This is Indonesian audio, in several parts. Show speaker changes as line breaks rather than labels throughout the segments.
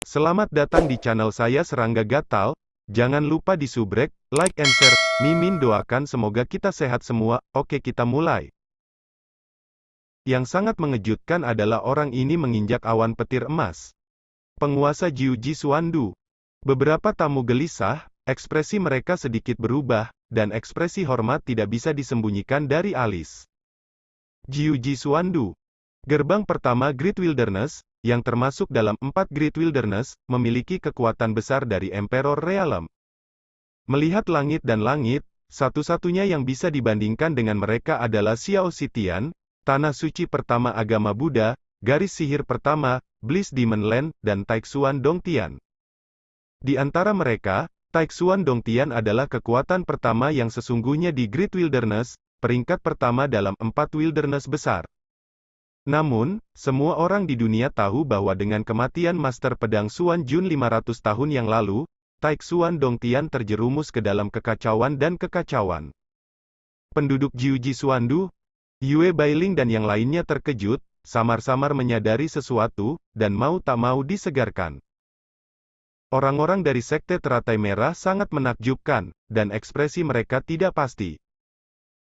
Selamat datang di channel saya Serangga Gatal. Jangan lupa di subrek, like and share. Mimin doakan semoga kita sehat semua. Oke, kita mulai. Yang sangat mengejutkan adalah orang ini menginjak awan petir emas. Penguasa Jiuji Suandu. Beberapa tamu gelisah, ekspresi mereka sedikit berubah, dan ekspresi hormat tidak bisa disembunyikan dari alis. Jiuji Suandu. Gerbang pertama Great Wilderness, yang termasuk dalam 4 Great Wilderness, memiliki kekuatan besar dari Emperor Realm. Melihat langit dan langit, satu-satunya yang bisa dibandingkan dengan mereka adalah Xiao Sitian, tanah suci pertama agama Buddha, garis sihir pertama, Bliss Demon Land, dan Taixuan Dongtian. Di antara mereka, Taixuan Dongtian adalah kekuatan pertama yang sesungguhnya di Great Wilderness, peringkat pertama dalam 4 wilderness besar. Namun, semua orang di dunia tahu bahwa dengan kematian Master Pedang Xuan Jun 500 tahun yang lalu, Taixuan Dongtian terjerumus ke dalam kekacauan dan kekacauan. Penduduk Jiuji Suandu, Yue Bailing dan yang lainnya terkejut, samar-samar menyadari sesuatu, dan mau tak mau disegarkan. Orang-orang dari Sekte Teratai Merah sangat menakjubkan, dan ekspresi mereka tidak pasti.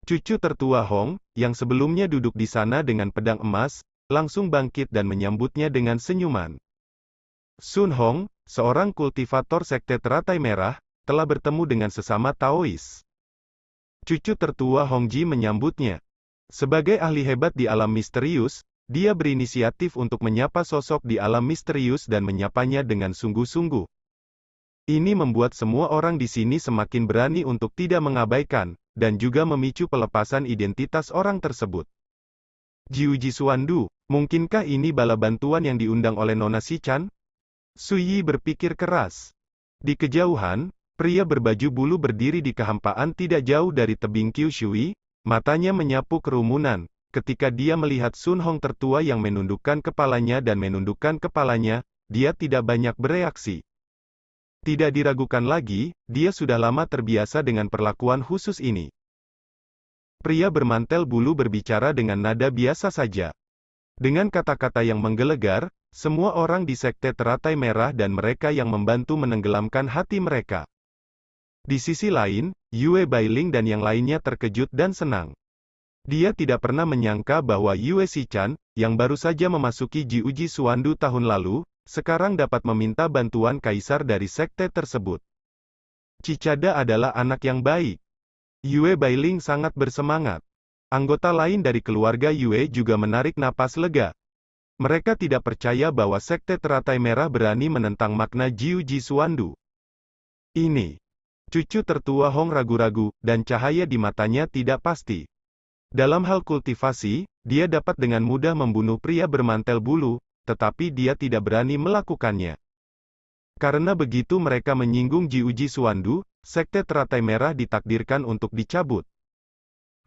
Cucu tertua Hong, yang sebelumnya duduk di sana dengan pedang emas, langsung bangkit dan menyambutnya dengan senyuman. Sun Hong, seorang kultivator Sekte Teratai Merah, telah bertemu dengan sesama Taois. Cucu tertua Hong Ji menyambutnya. Sebagai ahli hebat di alam misterius, dia berinisiatif untuk menyapa sosok di alam misterius dan menyapanya dengan sungguh-sungguh. Ini membuat semua orang di sini semakin berani untuk tidak mengabaikan, dan juga memicu pelepasan identitas orang tersebut. Jiuji Suandu, mungkinkah ini bala bantuan yang diundang oleh Nona Sichan? Suyi berpikir keras. Di kejauhan, pria berbaju bulu berdiri di kehampaan tidak jauh dari tebing Kyushui, matanya menyapu kerumunan. Ketika dia melihat Sun Hong tertua yang menundukkan kepalanya dan menundukkan kepalanya, dia tidak banyak bereaksi. Tidak diragukan lagi, dia sudah lama terbiasa dengan perlakuan khusus ini. Pria bermantel bulu berbicara dengan nada biasa saja. Dengan kata-kata yang menggelegar, semua orang di Sekte Teratai Merah dan mereka yang membantu menenggelamkan hati mereka. Di sisi lain, Yue Bailing dan yang lainnya terkejut dan senang. Dia tidak pernah menyangka bahwa Yue Sichan, yang baru saja memasuki Jiuji Suandu tahun lalu, sekarang dapat meminta bantuan kaisar dari sekte tersebut. Cicada adalah anak yang baik. Yue Bailing sangat bersemangat. Anggota lain dari keluarga Yue juga menarik napas lega. Mereka tidak percaya bahwa Sekte Teratai Merah berani menentang makna Jiuji Suandu. Ini. Cucu tertua Hong ragu-ragu, dan cahaya di matanya tidak pasti. Dalam hal kultivasi, dia dapat dengan mudah membunuh pria bermantel bulu, tetapi dia tidak berani melakukannya. Karena begitu mereka menyinggung Jiuji Suandu, Sekte Teratai Merah ditakdirkan untuk dicabut.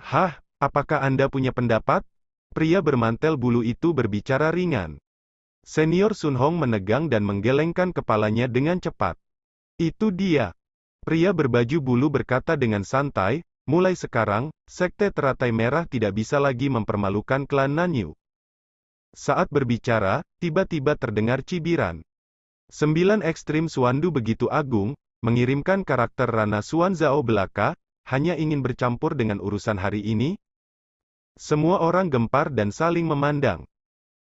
Hah, apakah Anda punya pendapat? Pria bermantel bulu itu berbicara ringan. Senior Sun Hong menegang dan menggelengkan kepalanya dengan cepat. Itu dia. Pria berbaju bulu berkata dengan santai, mulai sekarang, Sekte Teratai Merah tidak bisa lagi mempermalukan klan Nanyu. Saat berbicara, tiba-tiba terdengar cibiran. 9 ekstrim Suandu begitu agung, mengirimkan karakter Rana Xuan Zhao belaka, hanya ingin bercampur dengan urusan hari ini? Semua orang gempar dan saling memandang.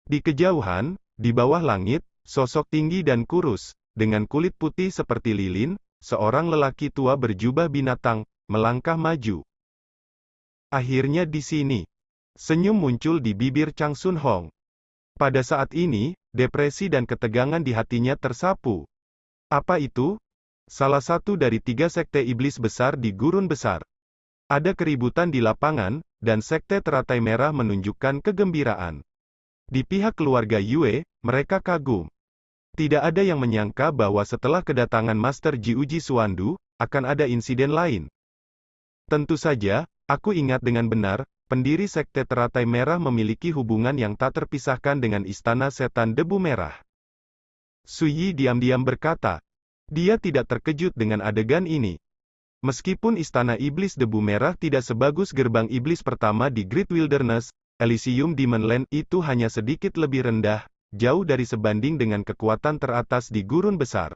Di kejauhan, di bawah langit, sosok tinggi dan kurus, dengan kulit putih seperti lilin, seorang lelaki tua berjubah binatang, melangkah maju. Akhirnya di sini. Senyum muncul di bibir Chang Sun Hong. Pada saat ini, depresi dan ketegangan di hatinya tersapu. Apa itu? Salah satu dari 3 sekte iblis besar di gurun besar. Ada keributan di lapangan, dan Sekte Teratai Merah menunjukkan kegembiraan. Di pihak keluarga Yue, mereka kagum. Tidak ada yang menyangka bahwa setelah kedatangan Master Jiuji Suandu, akan ada insiden lain. Tentu saja, aku ingat dengan benar, pendiri Sekte Teratai Merah memiliki hubungan yang tak terpisahkan dengan Istana Setan Debu Merah. Suyi diam-diam berkata. Dia tidak terkejut dengan adegan ini. Meskipun Istana Iblis Debu Merah tidak sebagus gerbang iblis pertama di Great Wilderness, Elysium Demon Land itu hanya sedikit lebih rendah, jauh dari sebanding dengan kekuatan teratas di gurun besar.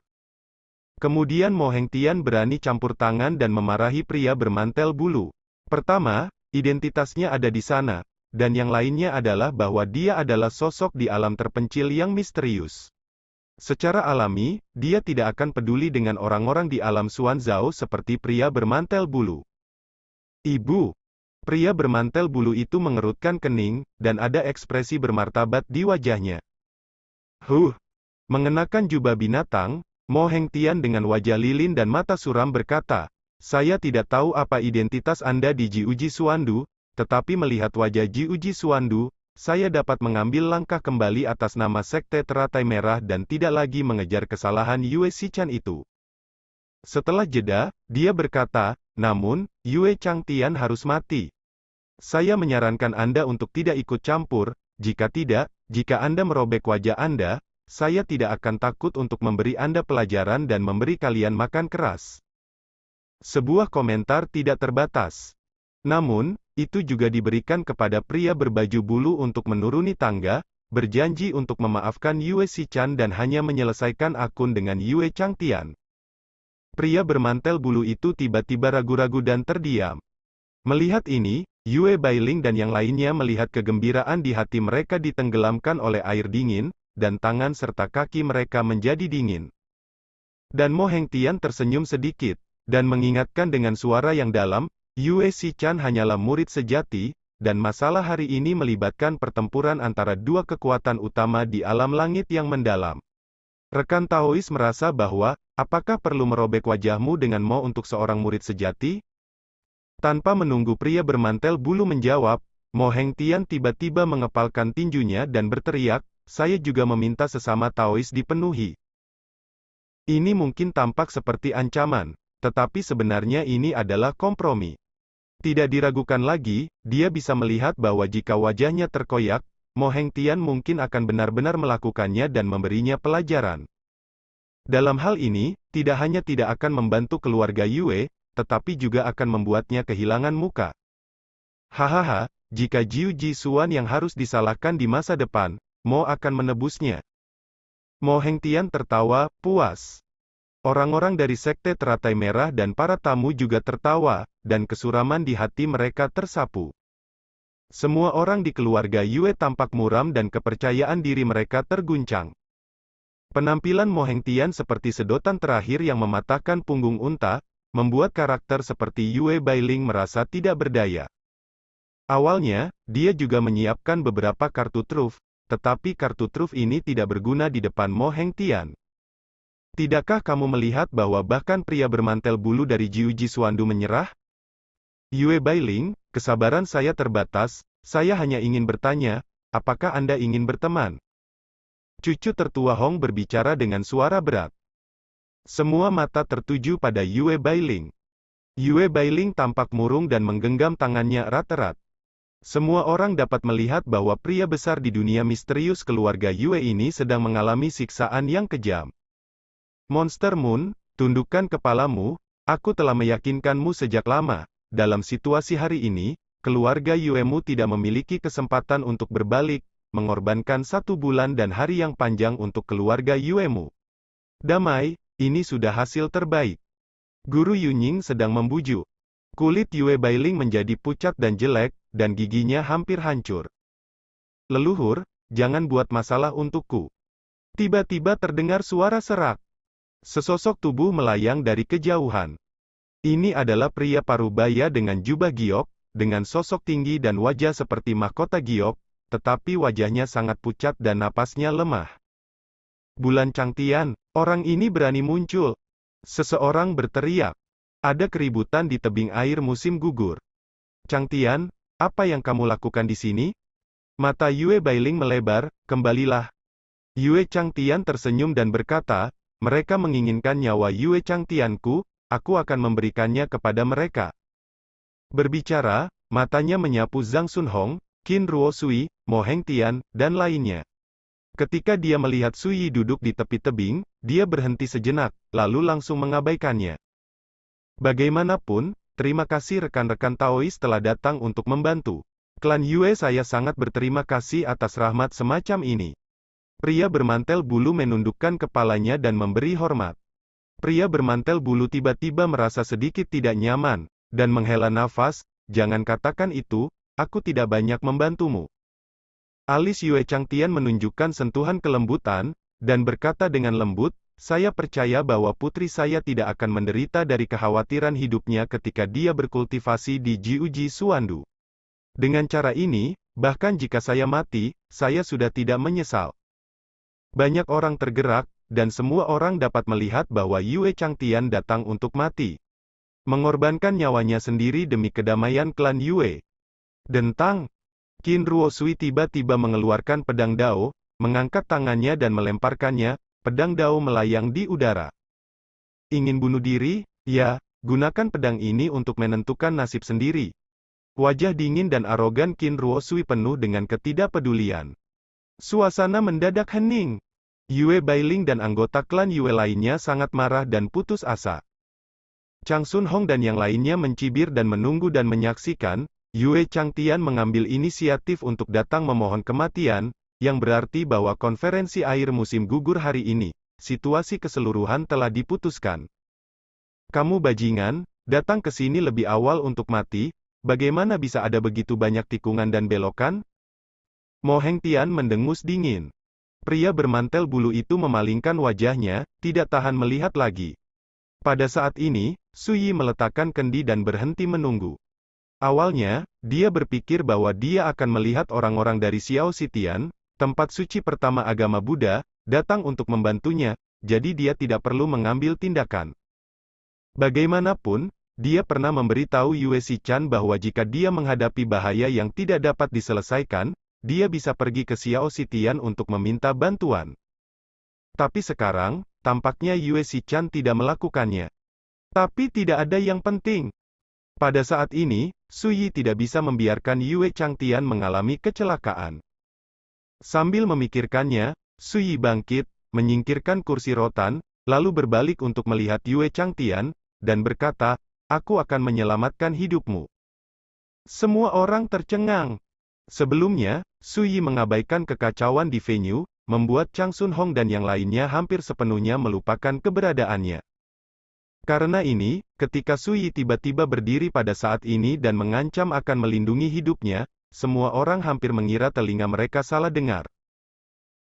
Kemudian Mo Hengtian berani campur tangan dan memarahi pria bermantel bulu. Pertama, identitasnya ada di sana, dan yang lainnya adalah bahwa dia adalah sosok di alam terpencil yang misterius. Secara alami, dia tidak akan peduli dengan orang-orang di alam Xuanzhou seperti pria bermantel bulu. Ibu, pria bermantel bulu itu mengerutkan kening, dan ada ekspresi bermartabat di wajahnya. Mengenakan jubah binatang, Mo Hengtian dengan wajah lilin dan mata suram berkata, "Saya tidak tahu apa identitas Anda di Jiuji Xuandu, tetapi melihat wajah Jiuji Xuandu, saya dapat mengambil langkah kembali atas nama Sekte Teratai Merah dan tidak lagi mengejar kesalahan Yue Shichan itu." Setelah jeda, dia berkata, "Namun, Yue Changtian harus mati. Saya menyarankan Anda untuk tidak ikut campur, jika tidak, jika Anda merobek wajah Anda, saya tidak akan takut untuk memberi Anda pelajaran dan memberi kalian makan keras." Sebuah komentar tidak terbatas. Namun, itu juga diberikan kepada pria berbaju bulu untuk menuruni tangga, berjanji untuk memaafkan Yue Shichan dan hanya menyelesaikan akun dengan Yue Changtian. Pria bermantel bulu itu tiba-tiba ragu-ragu dan terdiam. Melihat ini, Yue Bailing dan yang lainnya melihat kegembiraan di hati mereka ditenggelamkan oleh air dingin, dan tangan serta kaki mereka menjadi dingin. Dan Mo Hengtian tersenyum sedikit, dan mengingatkan dengan suara yang dalam, Yue Shichan hanyalah murid sejati, dan masalah hari ini melibatkan pertempuran antara dua kekuatan utama di alam langit yang mendalam. Rekan Taois merasa bahwa, apakah perlu merobek wajahmu dengan Mo untuk seorang murid sejati? Tanpa menunggu pria bermantel bulu menjawab, Mo Hengtian tiba-tiba mengepalkan tinjunya dan berteriak, "Saya juga meminta sesama Taois dipenuhi." Ini mungkin tampak seperti ancaman, tetapi sebenarnya ini adalah kompromi. Tidak diragukan lagi, dia bisa melihat bahwa jika wajahnya terkoyak, Mo Hengtian mungkin akan benar-benar melakukannya dan memberinya pelajaran. Dalam hal ini, tidak hanya tidak akan membantu keluarga Yue, tetapi juga akan membuatnya kehilangan muka. Hahaha, jika Jiu Jisuan yang harus disalahkan di masa depan, Mo akan menebusnya. Mo Hengtian tertawa, puas. Orang-orang dari Sekte Teratai Merah dan para tamu juga tertawa, dan kesuraman di hati mereka tersapu. Semua orang di keluarga Yue tampak muram dan kepercayaan diri mereka terguncang. Penampilan Mo Hengtian seperti sedotan terakhir yang mematahkan punggung unta, membuat karakter seperti Yue Bailing merasa tidak berdaya. Awalnya, dia juga menyiapkan beberapa kartu truf, tetapi kartu truf ini tidak berguna di depan Mo Hengtian. Tidakkah kamu melihat bahwa bahkan pria bermantel bulu dari Jiuji Xuandu menyerah? Yue Bailing, kesabaran saya terbatas, saya hanya ingin bertanya, apakah Anda ingin berteman? Cucu tertua Hong berbicara dengan suara berat. Semua mata tertuju pada Yue Bailing. Yue Bailing tampak murung dan menggenggam tangannya erat-erat. Semua orang dapat melihat bahwa pria besar di dunia misterius keluarga Yue ini sedang mengalami siksaan yang kejam. Monster Moon, tundukkan kepalamu, aku telah meyakinkanmu sejak lama, dalam situasi hari ini, keluarga Yuemu tidak memiliki kesempatan untuk berbalik, mengorbankan 1 bulan dan hari yang panjang untuk keluarga Yuemu. Damai, ini sudah hasil terbaik. Guru Yunying sedang membujuk. Kulit Yue Bailing menjadi pucat dan jelek, dan giginya hampir hancur. Leluhur, jangan buat masalah untukku. Tiba-tiba terdengar suara serak. Sesosok tubuh melayang dari kejauhan. Ini adalah pria parubaya dengan jubah giok, dengan sosok tinggi dan wajah seperti mahkota giok, tetapi wajahnya sangat pucat dan napasnya lemah. Bulan Changtian, orang ini berani muncul. Seseorang berteriak. Ada keributan di tebing air musim gugur. Changtian, apa yang kamu lakukan di sini? Mata Yue Bailing melebar, kembalilah. Yue Changtian tersenyum dan berkata, mereka menginginkan nyawa Yue Changtianku, aku akan memberikannya kepada mereka. Berbicara, matanya menyapu Zhang Sunhong, Qin Ruo Sui, Mo Hengtian, dan lainnya. Ketika dia melihat Sui duduk di tepi tebing, dia berhenti sejenak, lalu langsung mengabaikannya. Bagaimanapun, terima kasih rekan-rekan Taois telah datang untuk membantu. Klan Yue saya sangat berterima kasih atas rahmat semacam ini. Pria bermantel bulu menundukkan kepalanya dan memberi hormat. Pria bermantel bulu tiba-tiba merasa sedikit tidak nyaman, dan menghela nafas. Jangan katakan itu, aku tidak banyak membantumu. Alis Yue Changtian menunjukkan sentuhan kelembutan, dan berkata dengan lembut, saya percaya bahwa putri saya tidak akan menderita dari kekhawatiran hidupnya ketika dia berkultivasi di Jiuji Suandu. Dengan cara ini, bahkan jika saya mati, saya sudah tidak menyesal. Banyak orang tergerak, dan semua orang dapat melihat bahwa Yue Changtian datang untuk mati. Mengorbankan nyawanya sendiri demi kedamaian klan Yue. Dentang! Qin Ruosui tiba-tiba mengeluarkan pedang Dao, mengangkat tangannya dan melemparkannya, pedang Dao melayang di udara. Ingin bunuh diri? Ya, gunakan pedang ini untuk menentukan nasib sendiri. Wajah dingin dan arogan Qin Ruosui penuh dengan ketidakpedulian. Suasana mendadak hening. Yue Bailing dan anggota klan Yue lainnya sangat marah dan putus asa. Chang Sun Hong dan yang lainnya mencibir dan menunggu dan menyaksikan. Yue Changtian mengambil inisiatif untuk datang memohon kematian, yang berarti bahwa konferensi air musim gugur hari ini, situasi keseluruhan telah diputuskan. Kamu bajingan, datang ke sini lebih awal untuk mati, bagaimana bisa ada begitu banyak tikungan dan belokan? Mo Hengtian mendengus dingin. Pria bermantel bulu itu memalingkan wajahnya, tidak tahan melihat lagi. Pada saat ini, Su Yi meletakkan kendi dan berhenti menunggu. Awalnya, dia berpikir bahwa dia akan melihat orang-orang dari Xiao Xitian, tempat suci pertama agama Buddha, datang untuk membantunya, jadi dia tidak perlu mengambil tindakan. Bagaimanapun, dia pernah memberitahu Yue Xichan bahwa jika dia menghadapi bahaya yang tidak dapat diselesaikan, dia bisa pergi ke Xiao Xitian untuk meminta bantuan. Tapi sekarang, tampaknya Yue Xichan tidak melakukannya. Tapi tidak ada yang penting. Pada saat ini, Su Yi tidak bisa membiarkan Yue Changtian mengalami kecelakaan. Sambil memikirkannya, Su Yi bangkit, menyingkirkan kursi rotan, lalu berbalik untuk melihat Yue Changtian, dan berkata, aku akan menyelamatkan hidupmu. Semua orang tercengang. Sebelumnya, Su Yi mengabaikan kekacauan di venue, membuat Chang Sun Hong dan yang lainnya hampir sepenuhnya melupakan keberadaannya. Karena ini, ketika Su Yi tiba-tiba berdiri pada saat ini dan mengancam akan melindungi hidupnya, semua orang hampir mengira telinga mereka salah dengar.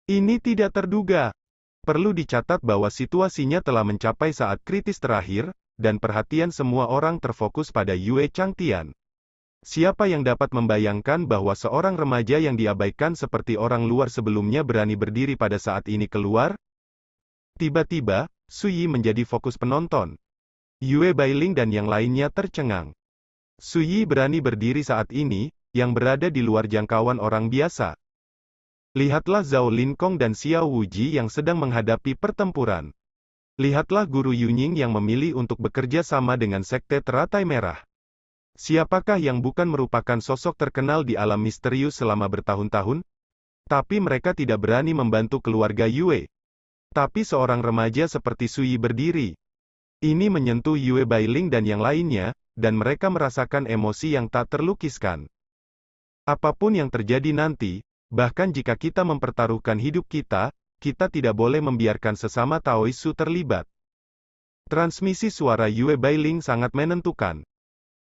Ini tidak terduga. Perlu dicatat bahwa situasinya telah mencapai saat kritis terakhir, dan perhatian semua orang terfokus pada Yue Changtian. Siapa yang dapat membayangkan bahwa seorang remaja yang diabaikan seperti orang luar sebelumnya berani berdiri pada saat ini keluar? Tiba-tiba, Su Yi menjadi fokus penonton. Yue Bailing dan yang lainnya tercengang. Su Yi berani berdiri saat ini, yang berada di luar jangkauan orang biasa. Lihatlah Zhao Linkong dan Xiao Wuji yang sedang menghadapi pertempuran. Lihatlah Guru Yunying yang memilih untuk bekerja sama dengan Sekte Teratai Merah. Siapakah yang bukan merupakan sosok terkenal di alam misterius selama bertahun-tahun? Tapi mereka tidak berani membantu keluarga Yue. Tapi seorang remaja seperti Su Yi berdiri. Ini menyentuh Yue Bailing dan yang lainnya, dan mereka merasakan emosi yang tak terlukiskan. Apapun yang terjadi nanti, bahkan jika kita mempertaruhkan hidup kita, kita tidak boleh membiarkan sesama Taoisu terlibat. Transmisi suara Yue Bailing sangat menentukan.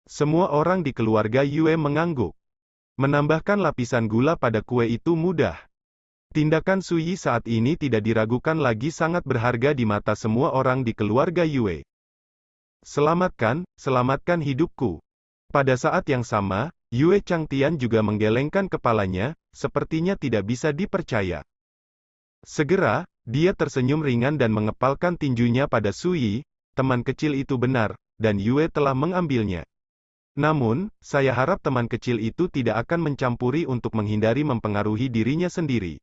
Semua orang di keluarga Yue mengangguk. Menambahkan lapisan gula pada kue itu mudah. Tindakan Su Yi saat ini tidak diragukan lagi sangat berharga di mata semua orang di keluarga Yue. Selamatkan hidupku. Pada saat yang sama, Yue Changtian juga menggelengkan kepalanya, sepertinya tidak bisa dipercaya. Segera, dia tersenyum ringan dan mengepalkan tinjunya pada Su Yi, teman kecil itu benar, dan Yue telah mengambilnya. Namun, saya harap teman kecil itu tidak akan mencampuri untuk menghindari mempengaruhi dirinya sendiri.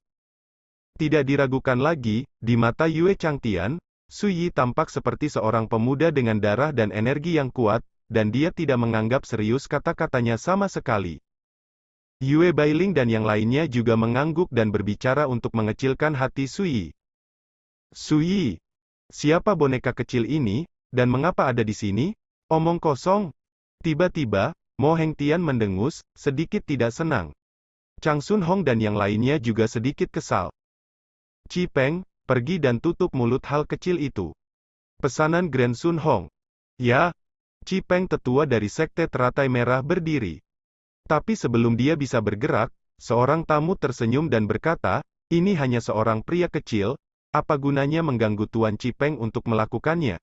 Tidak diragukan lagi, di mata Yue Changtian, Su Yi tampak seperti seorang pemuda dengan darah dan energi yang kuat, dan dia tidak menganggap serius kata-katanya sama sekali. Yue Bailing dan yang lainnya juga mengangguk dan berbicara untuk mengecilkan hati Su Yi. Su Yi, siapa boneka kecil ini, dan mengapa ada di sini? Omong kosong. Tiba-tiba, Mo Hengtian mendengus, sedikit tidak senang. Chang Sun Hong dan yang lainnya juga sedikit kesal. Chi Peng, pergi dan tutup mulut hal kecil itu. Pesanan Grand Sun Hong. Ya. Chi Peng tetua dari Sekte Teratai Merah berdiri. Tapi sebelum dia bisa bergerak, seorang tamu tersenyum dan berkata, ini hanya seorang pria kecil, apa gunanya mengganggu Tuan Chi Peng untuk melakukannya?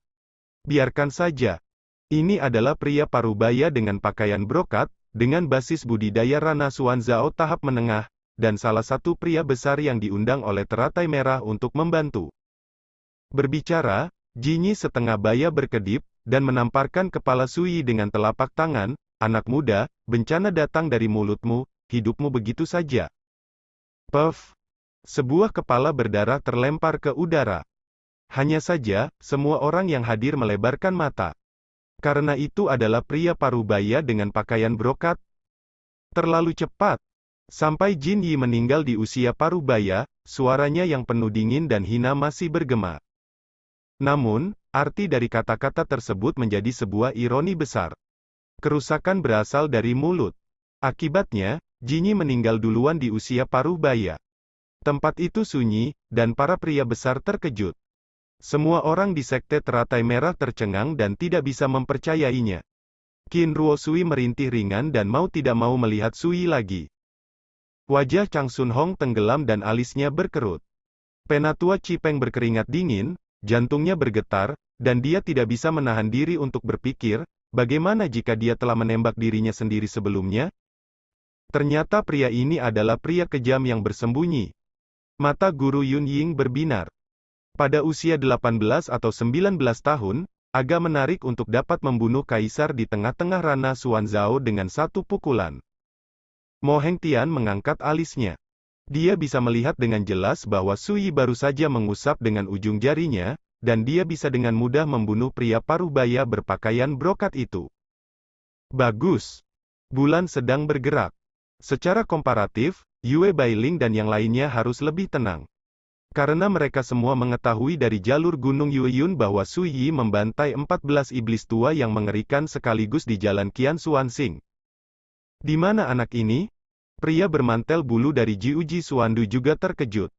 Biarkan saja. Ini adalah pria parubaya dengan pakaian brokat, dengan basis budidaya Rana Xuanzao tahap menengah, dan salah satu pria besar yang diundang oleh Teratai Merah untuk membantu. Berbicara, Jinyi setengah baya berkedip, dan menamparkan kepala Sui dengan telapak tangan, anak muda, bencana datang dari mulutmu, hidupmu begitu saja. Puff. Sebuah kepala berdarah terlempar ke udara. Hanya saja, semua orang yang hadir melebarkan mata. Karena itu adalah pria parubaya dengan pakaian brokat. Terlalu cepat. Sampai Jin Yi meninggal di usia parubaya, suaranya yang penuh dingin dan hina masih bergema. Namun, arti dari kata-kata tersebut menjadi sebuah ironi besar. Kerusakan berasal dari mulut. Akibatnya, Jin Yi meninggal duluan di usia parubaya. Tempat itu sunyi, dan para pria besar terkejut. Semua orang di Sekte Teratai Merah tercengang dan tidak bisa mempercayainya. Qin Ruo Sui merintih ringan dan mau tidak mau melihat Sui lagi. Wajah Chang Sun Hong tenggelam dan alisnya berkerut. Penatua Chi Peng berkeringat dingin, jantungnya bergetar, dan dia tidak bisa menahan diri untuk berpikir, bagaimana jika dia telah menembak dirinya sendiri sebelumnya? Ternyata pria ini adalah pria kejam yang bersembunyi. Mata Guru Yun Ying berbinar. Pada usia 18 atau 19 tahun, agak menarik untuk dapat membunuh kaisar di tengah-tengah Rana Xuanzao dengan satu pukulan. Mo Hengtian mengangkat alisnya. Dia bisa melihat dengan jelas bahwa Sui baru saja mengusap dengan ujung jarinya, dan dia bisa dengan mudah membunuh pria parubaya berpakaian brokat itu. Bagus. Bulan sedang bergerak. Secara komparatif, Yue Bailing dan yang lainnya harus lebih tenang. Karena mereka semua mengetahui dari jalur Gunung Yueyun bahwa Sui Yi membantai 14 iblis tua yang mengerikan sekaligus di jalan Qian Xuanxing. Di mana anak ini? Pria bermantel bulu dari Jiuji Xuandu juga terkejut.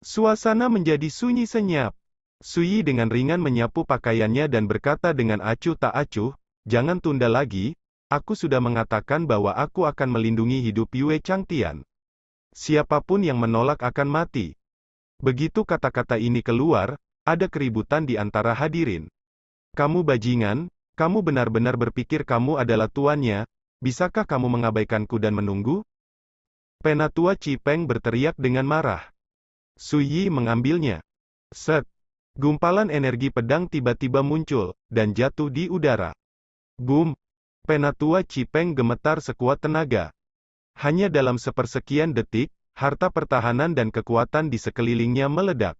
Suasana menjadi sunyi senyap. Sui Yi dengan ringan menyapu pakaiannya dan berkata dengan acuh tak acuh, jangan tunda lagi, aku sudah mengatakan bahwa aku akan melindungi hidup Yue Changtian. Siapapun yang menolak akan mati. Begitu kata-kata ini keluar, ada keributan di antara hadirin. Kamu bajingan, kamu benar-benar berpikir kamu adalah tuannya, bisakah kamu mengabaikanku dan menunggu? Penatua Chi Peng berteriak dengan marah. Sui Yi mengambilnya. Set. Gumpalan energi pedang tiba-tiba muncul, dan jatuh di udara. Boom. Penatua Chi Peng gemetar sekuat tenaga. Hanya dalam sepersekian detik, harta pertahanan dan kekuatan di sekelilingnya meledak.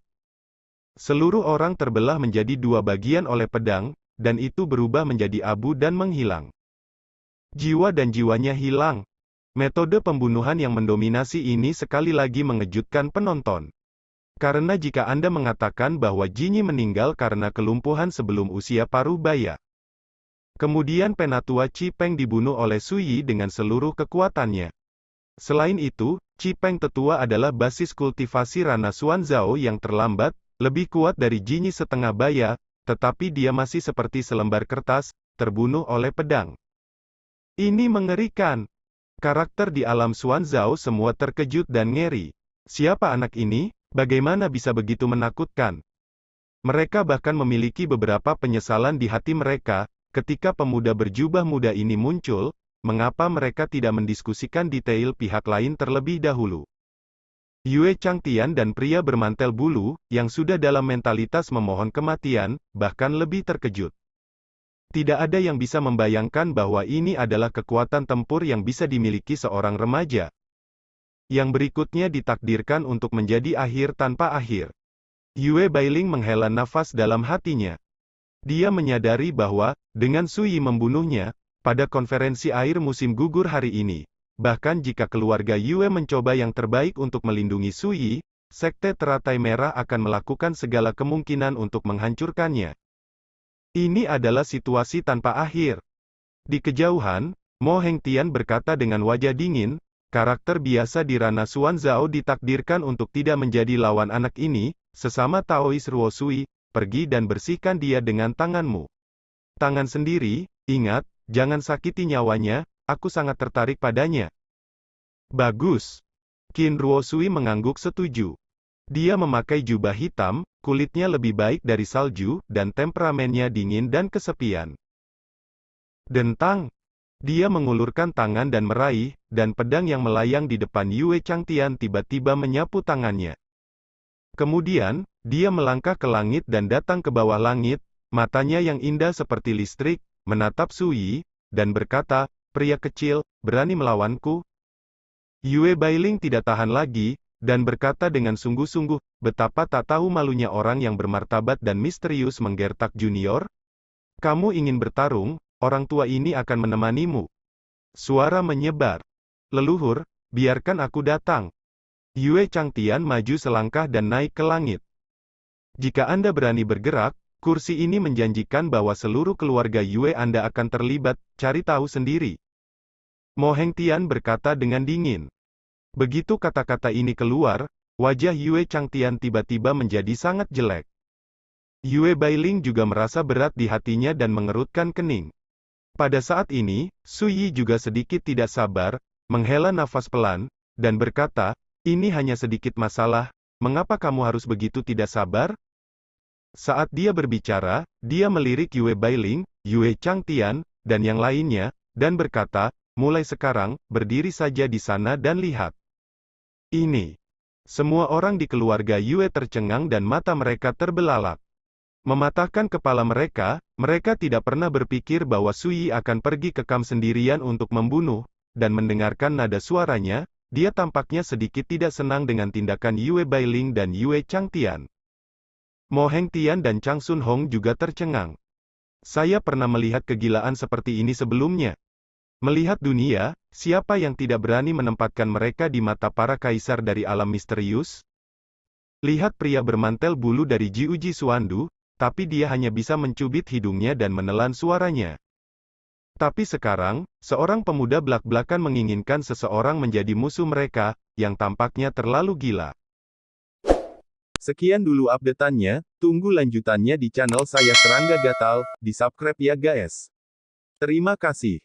Seluruh orang terbelah menjadi dua bagian oleh pedang, dan itu berubah menjadi abu dan menghilang. Jiwa dan jiwanya hilang. Metode pembunuhan yang mendominasi ini sekali lagi mengejutkan penonton. Karena jika Anda mengatakan bahwa Jinyi meninggal karena kelumpuhan sebelum usia parubaya. Kemudian Penatua Chi Peng dibunuh oleh Sui Yi dengan seluruh kekuatannya. Selain itu, Chi Peng tetua adalah basis kultivasi Rana Xuanzao yang terlambat, lebih kuat dari Jinyi setengah baya, tetapi dia masih seperti selembar kertas, terbunuh oleh pedang. Ini mengerikan. Karakter di alam Xuanzao semua terkejut dan ngeri. Siapa anak ini? Bagaimana bisa begitu menakutkan? Mereka bahkan memiliki beberapa penyesalan di hati mereka, ketika pemuda berjubah muda ini muncul, mengapa mereka tidak mendiskusikan detail pihak lain terlebih dahulu? Yue Changtian dan pria bermantel bulu, yang sudah dalam mentalitas memohon kematian, bahkan lebih terkejut. Tidak ada yang bisa membayangkan bahwa ini adalah kekuatan tempur yang bisa dimiliki seorang remaja. Yang berikutnya ditakdirkan untuk menjadi akhir tanpa akhir. Yue Bailing menghela nafas dalam hatinya. Dia menyadari bahwa, dengan Sui Yi membunuhnya, pada konferensi air musim gugur hari ini, bahkan jika keluarga Yue mencoba yang terbaik untuk melindungi Sui Yi, Sekte Teratai Merah akan melakukan segala kemungkinan untuk menghancurkannya. Ini adalah situasi tanpa akhir. Di kejauhan, Mo Hengtian berkata dengan wajah dingin, karakter biasa di ranah Xuan Zhao ditakdirkan untuk tidak menjadi lawan anak ini, sesama Taois Ruo Sui, pergi dan bersihkan dia dengan tanganmu. Tangan sendiri, ingat, jangan sakiti nyawanya, aku sangat tertarik padanya. Bagus. Qin Ruo Sui mengangguk setuju. Dia memakai jubah hitam, kulitnya lebih baik dari salju, dan temperamennya dingin dan kesepian. Dentang. Dia mengulurkan tangan dan meraih, dan pedang yang melayang di depan Yue Changtian tiba-tiba menyapu tangannya. Kemudian, dia melangkah ke langit dan datang ke bawah langit, matanya yang indah seperti listrik, menatap Sui, dan berkata, "Pria kecil, berani melawanku?" Yue Bailing tidak tahan lagi, dan berkata dengan sungguh-sungguh, "Betapa tak tahu malunya orang yang bermartabat dan misterius menggertak junior? Kamu ingin bertarung? Orang tua ini akan menemanimu." Suara menyebar. "Leluhur, biarkan aku datang." Yue Changtian maju selangkah dan naik ke langit. "Jika Anda berani bergerak, kursi ini menjanjikan bahwa seluruh keluarga Yue Anda akan terlibat, cari tahu sendiri." Mo Hengtian berkata dengan dingin. Begitu kata-kata ini keluar, wajah Yue Changtian tiba-tiba menjadi sangat jelek. Yue Bailing juga merasa berat di hatinya dan mengerutkan kening. Pada saat ini, Su Yi juga sedikit tidak sabar, menghela nafas pelan, dan berkata, "Ini hanya sedikit masalah, mengapa kamu harus begitu tidak sabar?" Saat dia berbicara, dia melirik Yue Bailing, Yue Changtian, dan yang lainnya, dan berkata, "Mulai sekarang, berdiri saja di sana dan lihat." Ini. Semua orang di keluarga Yue tercengang dan mata mereka terbelalak. Mematahkan kepala mereka, mereka tidak pernah berpikir bahwa Su Yi akan pergi ke kamp sendirian untuk membunuh, dan mendengarkan nada suaranya, dia tampaknya sedikit tidak senang dengan tindakan Yue Bailing dan Yue Changtian. Mo Hengtian dan Chang Sun Hong juga tercengang. Saya pernah melihat kegilaan seperti ini sebelumnya. Melihat dunia, siapa yang tidak berani menempatkan mereka di mata para kaisar dari alam misterius? Lihat pria bermantel bulu dari Jiuji Suandu, tapi dia hanya bisa mencubit hidungnya dan menelan suaranya. Tapi sekarang, seorang pemuda blak-blakan menginginkan seseorang menjadi musuh mereka, yang tampaknya terlalu gila. Sekian dulu update-annya, tunggu lanjutannya di channel saya Serangga Gatal, di subscribe ya guys. Terima kasih.